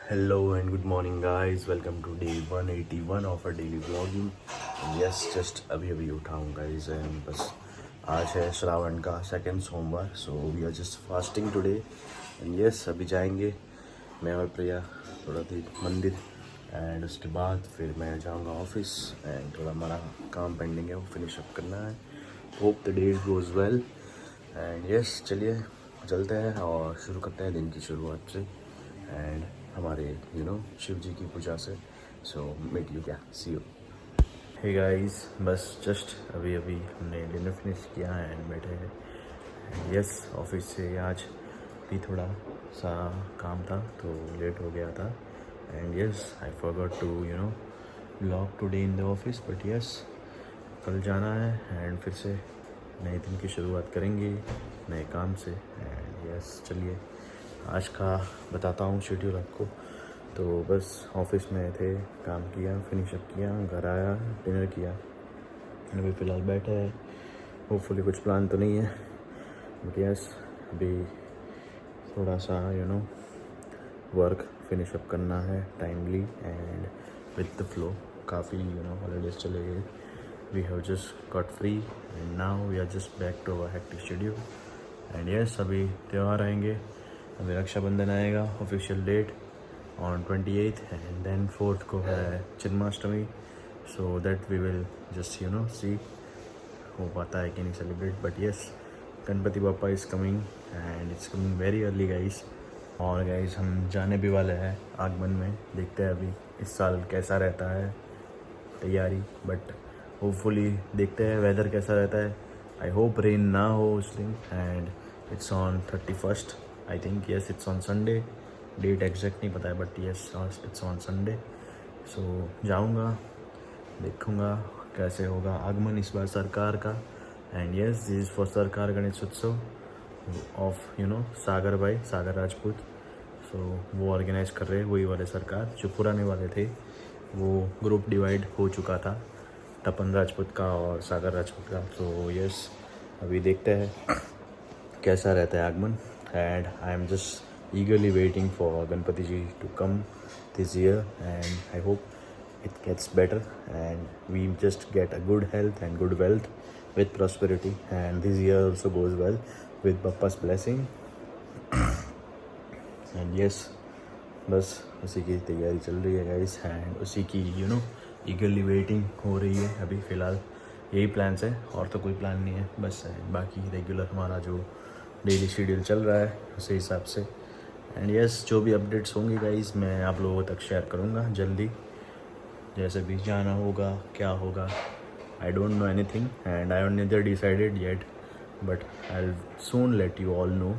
Hello and good morning guys. Welcome to day 181 of our daily vlogging. And yes, just अभी अभी उठा हूँ guys and बस आज है श्रावण का सेकंड सोमवार. So we are just fasting today. And yes, अभी जाएंगे मैं और प्रिया थोड़ा देर मंदिर एंड उसके बाद फिर मैं जाऊँगा ऑफिस एंड थोड़ा हमारा काम पेंडिंग है वो फिनिश अप करना है. Hope the day goes well and yes चलिए चलते हैं और शुरू करते हैं दिन की शुरुआत से एंड हमारे शिव जी की पूजा से. सो मेट यू क्या सी यू. हे गाइस, बस जस्ट अभी अभी हमने डिनर फिनिश किया है एंड बैठे हैं. यस, ऑफिस से आज भी थोड़ा सा काम था तो लेट हो गया था and yes I forgot to blog today in the office. But yes, कल जाना है एंड फिर से नए दिन की शुरुआत करेंगे नए काम से. एंड यस चलिए आज का बताता हूँ शेड्यूल आपको. तो बस ऑफिस में थे, काम किया, फिनिश अप किया, घर आया, डिनर किया, अभी फ़िलहाल बैठे हैं. होपफुली कुछ प्लान तो नहीं है बट यस अभी थोड़ा सा वर्क फिनिश अप करना है timely and with the flow. काफ़ी हॉलीडेज चले गए. We have just got free and now we are just back to our hectic schedule. And yes अभी त्यौहार आएंगे. अभी रक्षाबंधन आएगा official date on 28 and then 4th को है Janmashtami. So that we will just see हो पाता है कि नहीं सेलिब्रेट. बट यस गणपति बापा is coming and it's coming very early guys. और गाइस हम जाने भी वाले हैं आगमन में. देखते हैं अभी इस साल कैसा रहता है तैयारी. बट होपफुली देखते हैं वेदर कैसा रहता है. आई होप रेन ना हो उस दिन. And it's on 31st I think. Yes it's on Sunday. Date exact नहीं पता है but yes it's on Sunday. So जाऊंगा, देखूंगा कैसे होगा आगमन इस बार सरकार का. And yes this is for सरकार गणेश उत्सव ऑफ सागर भाई, सागर राजपूत. सो वो ऑर्गेनाइज कर रहे हैं वही वाले सरकार. जो पुराने वाले थे वो ग्रुप डिवाइड हो चुका था, तपन राजपूत का और सागर राजपूत का. सो यस अभी देखते हैं कैसा रहता है आगमन. And I am just eagerly waiting for Ganpati ji to come this year and I hope it gets better and we just get a good health and good wealth with prosperity and this year also goes well with Bappa's blessing. And yes बस उसी की तैयारी चल रही है guys and उसी की eagerly waiting हो रही है. अभी फ़िलहाल यही प्लान्स है और तो कोई प्लान नहीं है. बस बाकी रेगुलर हमारा जो डेली शेड्यूल चल रहा है उसी हिसाब से. एंड यस जो भी अपडेट्स होंगी गाइस मैं आप लोगों तक शेयर करूँगा जल्दी. जैसे भी जाना होगा क्या होगा I don't know anything and I have neither decided yet but I will soon let you all know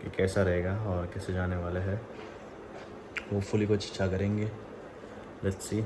कि कैसा रहेगा और कैसे जाने वाले हैं. होपफुली कुछ अच्छा करेंगे, लेट्स सी.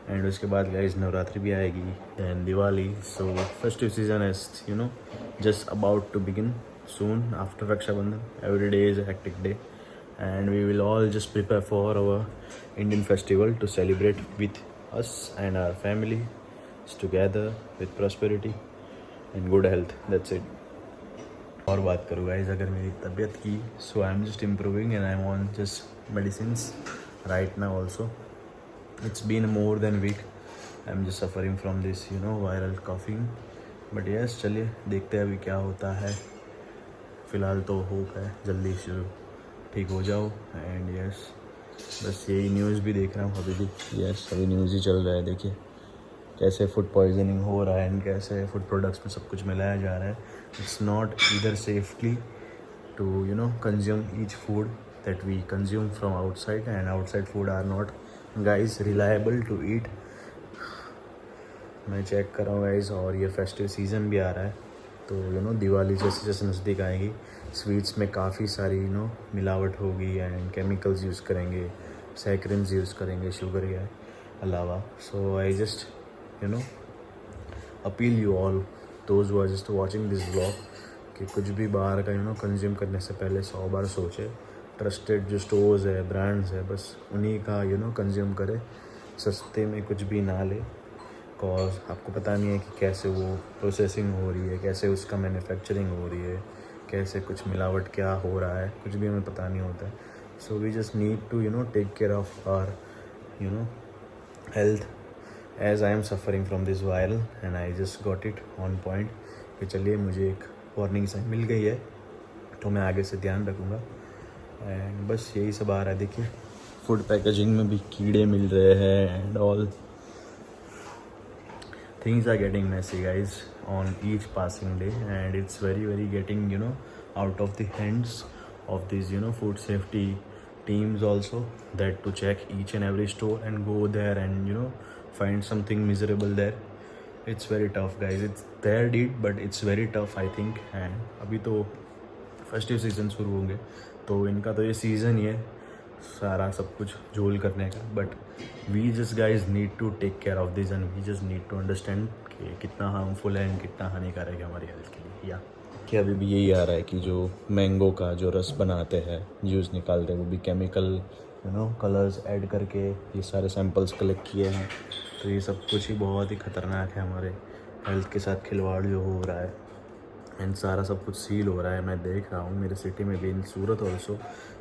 एंड उसके बाद गाइस नवरात्रि भी आएगी than Diwali. So festive season is just about to begin soon after Raksha Bandhan. Every day is a hectic day and we will all just prepare for our Indian festival to celebrate with us and our family together with prosperity and good health. That's it. और बात करूँ guys अगर मेरी तबीयत की, so I'm just improving and I'm on just medicines right now also. It's been more than a week. I'm just suffering from this viral coughing. But yes चलिए देखते हैं अभी क्या होता है. फ़िलहाल तो होप है जल्दी शुरू ठीक हो जाओ. एंड यस बस यही न्यूज़ भी देख रहा हूँ अभी भी. यस अभी न्यूज़ ही चल रहा है. देखिए कैसे फूड पॉइजनिंग हो रहा है एंड कैसे फूड प्रोडक्ट्स में सब कुछ मिलाया जा रहा है. It's not either safely to consume each food that we consume from outside and outside food are not guys reliable to eat. मैं चेक कर रहा हूँ गाइज. और ये फेस्टिव सीज़न भी आ रहा है तो दिवाली जैसे जैसे नज़दीक आएगी स्वीट्स में काफ़ी सारी मिलावट होगी एंड केमिकल्स यूज़ करेंगे, सैकरिन्स यूज़ करेंगे शुगर के अलावा. So I just appeal you all those who are just watching this vlog कि कुछ भी बाहर का कंज्यूम करने से पहले 100 बार सोचे. ट्रस्टेड जो स्टोर्स है, ब्रांड्स है, बस उन्हीं का कंज्यूम करे. सस्ते में कुछ भी ना ले बिकॉज आपको पता नहीं है कि कैसे वो प्रोसेसिंग हो रही है, कैसे उसका मैन्युफैक्चरिंग हो रही है, कैसे कुछ मिलावट क्या हो रहा है, कुछ भी हमें पता नहीं होता है. So we just need to take care of our you know health, as I am suffering from this viral and I just got it on point कि चलिए मुझे एक वार्निंग साइन मिल गई है तो मैं आगे से ध्यान रखूँगा। एंड बस यही सब आ रहा है। देखिए फूड पैकेजिंग में भी कीड़े मिल रहे हैं and all things are getting messy guys on each passing day, and it's very getting out of the hands of these food safety teams also, that to check each and every store and go there and find something miserable there. It's very tough guys, it's their deed but it's very tough I think। and अभी तो festive season शुरू होंगे तो इनका तो ये season ही है सारा सब कुछ झोल करने का। But we just guys need to take care of this and we just need to understand कि कितना हार्मफुल है एंड कितना हानिकारक है हमारी हेल्थ के लिए। या कि अभी भी यही आ रहा है कि जो मैंगो का जो रस बनाते हैं, जूस निकालते हैं, वो भी केमिकल कलर्स ऐड करके ये सारे सैंपल्स कलेक्ट किए हैं। तो ये सब कुछ ही बहुत ही ख़तरनाक है, हमारे हेल्थ के साथ खिलवाड़ जो हो रहा है एंड सारा सब कुछ सील हो रहा है। मैं देख रहा हूँ मेरे सिटी में भी, in Surat also,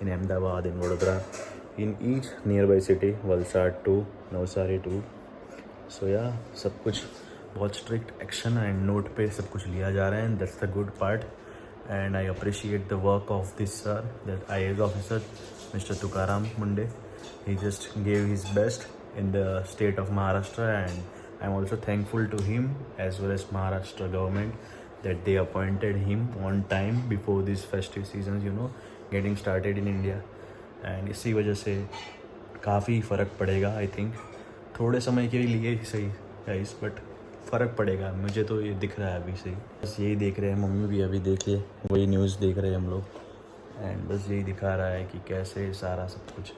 in Ahmedabad, in Vadodara, in each nearby city, Valsad 2, Navsari 2। So या सब कुछ बहुत स्ट्रिक्ट एक्शन एंड नोट पे सब कुछ लिया जा रहा है and that's the good part. And I appreciate the work of this sir, that IAS officer mister Tukaram Munde. He just gave his best in the state of Maharashtra, and I'm also thankful to him as well as Maharashtra government that they appointed him on time before these festive seasons getting started in India। and इसी वजह से काफ़ी फ़र्क पड़ेगा I think, थोड़े समय के लिए ही सही गाइस बट फ़र्क पड़ेगा। मुझे तो ये दिख रहा है अभी से ही, बस यही देख रहे हैं, मम्मी भी अभी देखिए वही न्यूज़ देख रहे हैं हम लोग। एंड बस यही दिखा रहा है कि कैसे सारा सब कुछ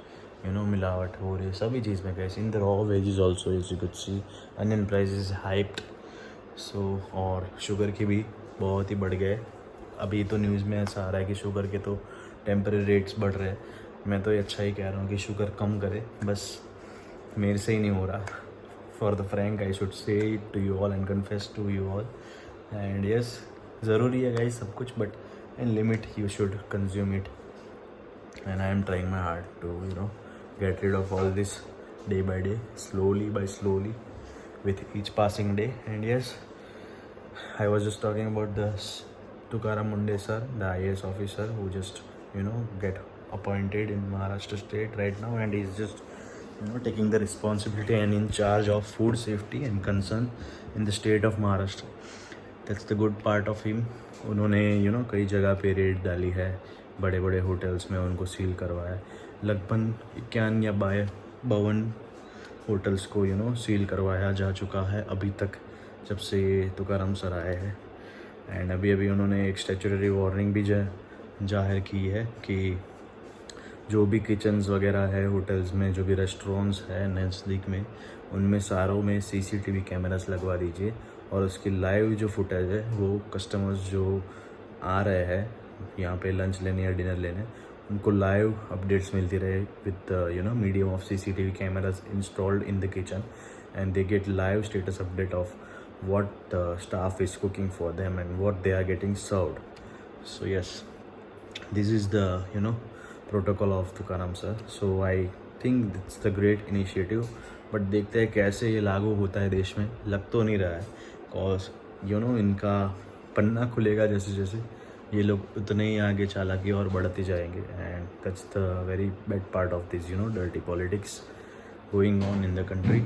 मिलावट हो रही है सभी चीज़ में। कैसे in the raw veggies also as you could see, onion prices hyped. So और शुगर की भी बहुत ही बढ़ गए। अभी तो न्यूज़ में ऐसा आ रहा है कि शुगर के तो टेम्परेरी रेट्स बढ़ रहे हैं। मैं तो ये अच्छा ही कह रहा हूँ कि शुगर कम करे, बस मेरे से ही नहीं हो रहा। For the frank I should say it to you all and confess to you all. And yes ज़रूरी है गाइस सब कुछ, but in limit you should consume it. And I am trying my hard to get rid of all this day by day, slowly by slowly, with each passing day। and yes, I was just talking about the Tukaram Munde sir, the IAS officer who just get appointed in Maharashtra state right now, and he's just taking the responsibility and in charge of food safety and concern in the state of Maharashtra। that's the good part of him। उन्होंने कई जगह पे red डाली है, बड़े बड़े hotels में उनको सील करवाया। लगभग 51 या 52 होटल्स को सील करवाया जा चुका है अभी तक, जब से ये तुकाराम सर आए हैं। एंड अभी उन्होंने एक स्टैट्यूटरी वार्निंग भी जाहिर की है कि जो भी किचन्स वगैरह है होटल्स में, जो भी रेस्टोरेंट्स है नज़दीक में, उनमें सारों में CCTV कैमरास लगवा दीजिए और उसकी लाइव जो फुटेज है वो कस्टमर्स जो आ रहे हैं यहाँ पे लंच लेने या डिनर लेने, उनको लाइव अपडेट्स मिलती रहे with medium of CCTV cameras installed in the kitchen, and they get live status update of what the staff is cooking for them and what they are getting served। so yes, this is the protocol of Tukaram sir। so I think it's the great initiative, but देखते हैं कैसे ये लागू होता है देश में। लग तो नहीं रहा है, cause इनका पन्ना खुलेगा जैसे जैसे ये लोग उतने ही आगे चालाकी और बढ़ते जाएंगे। And that's the very bad part of this dirty politics going on in the country.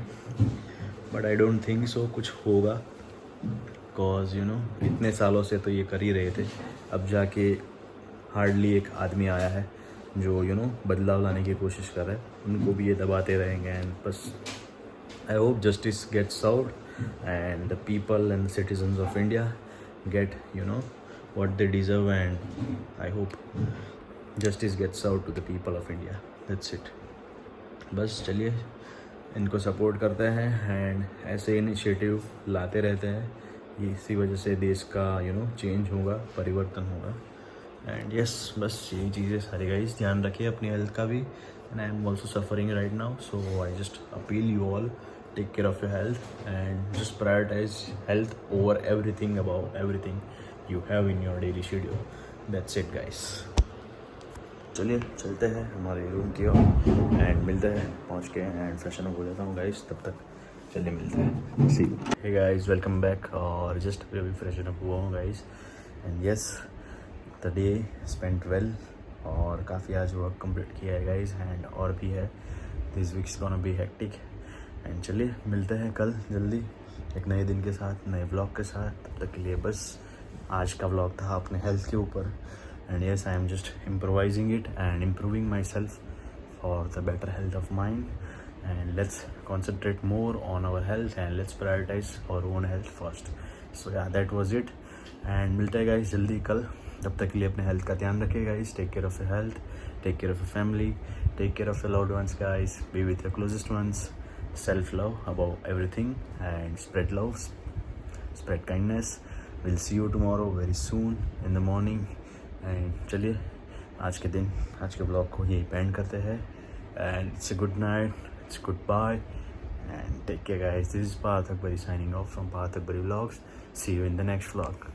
But I don't think so कुछ होगा, कॉज इतने सालों से तो ये कर ही रहे थे। अब जाके हार्डली एक आदमी आया है जो बदलाव लाने की कोशिश कर रहा है, उनको भी ये दबाते रहेंगे। एंड बस I hope justice gets served and the people and citizens of India get what they deserve, and I hope justice gets out to the people of India। that's it। बस चलिए इनको सपोर्ट करते हैं and ऐसे initiative लाते रहते हैं। इसी वजह से देश का चेंज होगा, परिवर्तन होगा। एंड यस बस यही चीज़ें सारी गाइस, ध्यान रखिए अपनी हेल्थ का भी। And I am also suffering right now, so I just appeal you all, take care of your health and just prioritise health over everything, about everything you have in your daily schedule। that's it guys। चलिए चलते हैं हमारे room की ओर and मिलते हैं पहुंच के and freshen up हो जाता हूँ गाइस, तब तक चलिए मिलते हैं। सी हे गाइस, वेलकम बैक। और जस्ट अभी फ्रेशन अप हुआ हूँ guys and yes the day spent well और काफ़ी आज वर्क कंप्लीट किया है गाइस एंड और भी है। This weeks gonna be hectic and चलिए मिलते हैं कल जल्दी एक नए दिन के साथ, नए व्लॉग के साथ। तब तक के लिए बस आज का व्लॉग था अपने हेल्थ के ऊपर and yes I am just improvising it and improving my self for the better health of mind and let's concentrate more on our health and let's prioritise our own health first. So या that was it and मिलते हैं guys जल्दी कल। तब तक के लिए अपने हेल्थ का ध्यान रखिए guys. Take care of your health, take care of your family, take care of your loved ones guys, be with your closest ones, self love above everything and spread love, spread kindness. We'll see you tomorrow very soon in the morning and चलिए आज के दिन, आज के blog को यही पेंड करते हैं and it's a good night, it's goodbye and take care guys. This is Parth Akbari signing off from Parth Akbari Vlogs. See you in the next vlog.